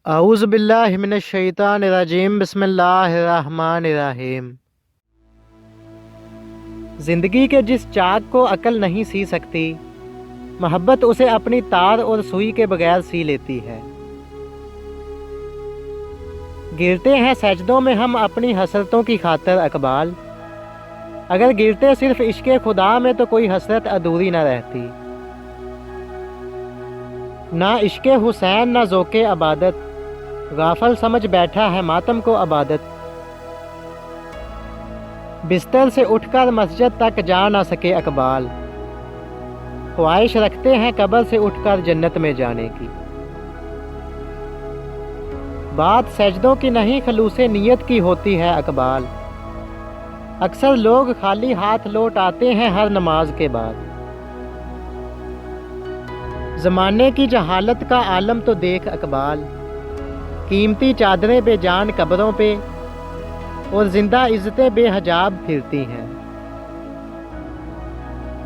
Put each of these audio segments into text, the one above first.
اعوذ باللہ من الشیطان الرجیم بسم اللہ الرحمن الرحیم۔ زندگی کے جس چاک کو عقل نہیں سی سکتی، محبت اسے اپنی تار اور سوئی کے بغیر سی لیتی ہے۔ گرتے ہیں سجدوں میں ہم اپنی حسرتوں کی خاطر اقبال، اگر گرتے صرف عشق خدا میں تو کوئی حسرت ادھوری نہ رہتی۔ نہ عشق حسین نہ ذوق عبادت، غافل سمجھ بیٹھا ہے ماتم کو عبادت۔ بستر سے اٹھ کر مسجد تک جا نہ سکے اقبال، خواہش رکھتے ہیں قبر سے اٹھ کر جنت میں جانے کی۔ بات سجدوں کی نہیں خلوص نیت کی ہوتی ہے اقبال، اکثر لوگ خالی ہاتھ لوٹ آتے ہیں ہر نماز کے بعد۔ زمانے کی جہالت کا عالم تو دیکھ اقبال، قیمتی چادریں بے جان قبروں پہ اور زندہ عزتیں بے حجاب پھرتی ہیں۔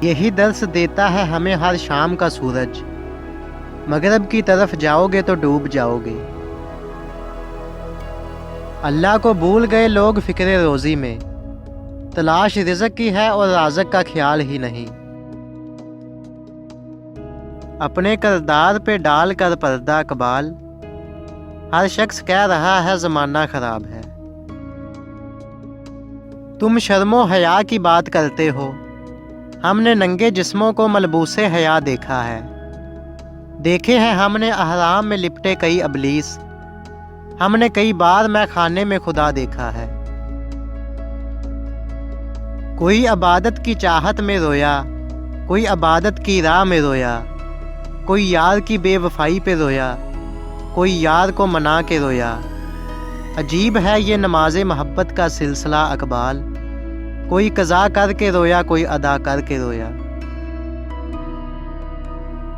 یہی درس دیتا ہے ہمیں ہر شام کا سورج، مغرب کی طرف جاؤ گے تو ڈوب جاؤ گے۔ اللہ کو بھول گئے لوگ فکر روزی میں، تلاش رزق کی ہے اور رازق کا خیال ہی نہیں۔ اپنے کردار پہ ڈال کر پردہ اقبال، ہر شخص کہہ رہا ہے زمانہ خراب ہے۔ تم شرم و حیا کی بات کرتے ہو، ہم نے ننگے جسموں کو ملبوس حیا دیکھا ہے۔ دیکھے ہیں ہم نے احرام میں لپٹے کئی ابلیس، ہم نے کئی بار میں خانے میں خدا دیکھا ہے۔ کوئی عبادت کی چاہت میں رویا، کوئی عبادت کی راہ میں رویا، کوئی یار کی بے وفائی پہ رویا، کوئی یار کو منا کے رویا۔ عجیب ہے یہ نماز محبت کا سلسلہ اقبال، کوئی قضا کر کے رویا کوئی ادا کر کے رویا۔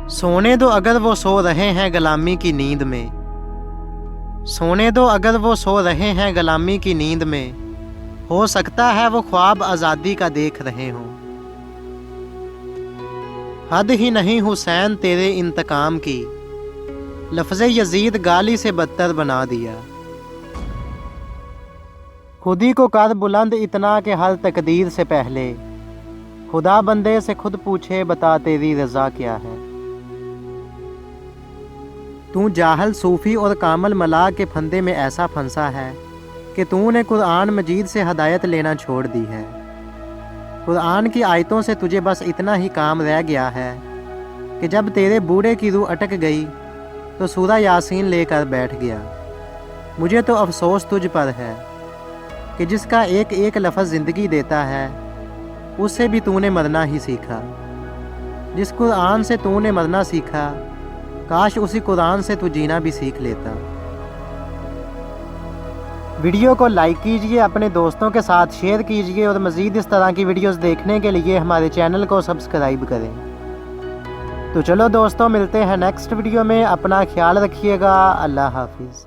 سونے دو اگر وہ سو رہے ہیں غلامی کی نیند میں، سونے دو اگر وہ سو رہے ہیں غلامی کی نیند میں، ہو سکتا ہے وہ خواب آزادی کا دیکھ رہے ہوں۔ حد ہی نہیں حسین تیرے انتقام کی، لفظ یزید گالی سے بدتر بنا دیا۔ خود ہی کو کر بلند اتنا کہ ہر تقدیر سے پہلے خدا بندے سے خود پوچھے بتا تیری رضا کیا ہے۔ تو جاہل صوفی اور کامل ملا کے پھندے میں ایسا پھنسا ہے کہ تو نے قرآن مجید سے ہدایت لینا چھوڑ دی ہے۔ قرآن کی آیتوں سے تجھے بس اتنا ہی کام رہ گیا ہے کہ جب تیرے بوڑھے کی روح اٹک گئی تو سورہ یاسین لے کر بیٹھ گیا۔ مجھے تو افسوس تجھ پر ہے کہ جس کا ایک ایک لفظ زندگی دیتا ہے، اس سے بھی تو نے مرنا ہی سیکھا۔ جس قرآن سے تو نے مرنا سیکھا، کاش اسی قرآن سے تو جینا بھی سیکھ لیتا۔ ویڈیو کو لائک کیجئے، اپنے دوستوں کے ساتھ شیئر کیجئے اور مزید اس طرح کی ویڈیوز دیکھنے کے لیے ہمارے چینل کو سبسکرائب کریں۔ تو چلو دوستوں، ملتے ہیں نیکسٹ ویڈیو میں، اپنا خیال رکھیے گا، اللہ حافظ۔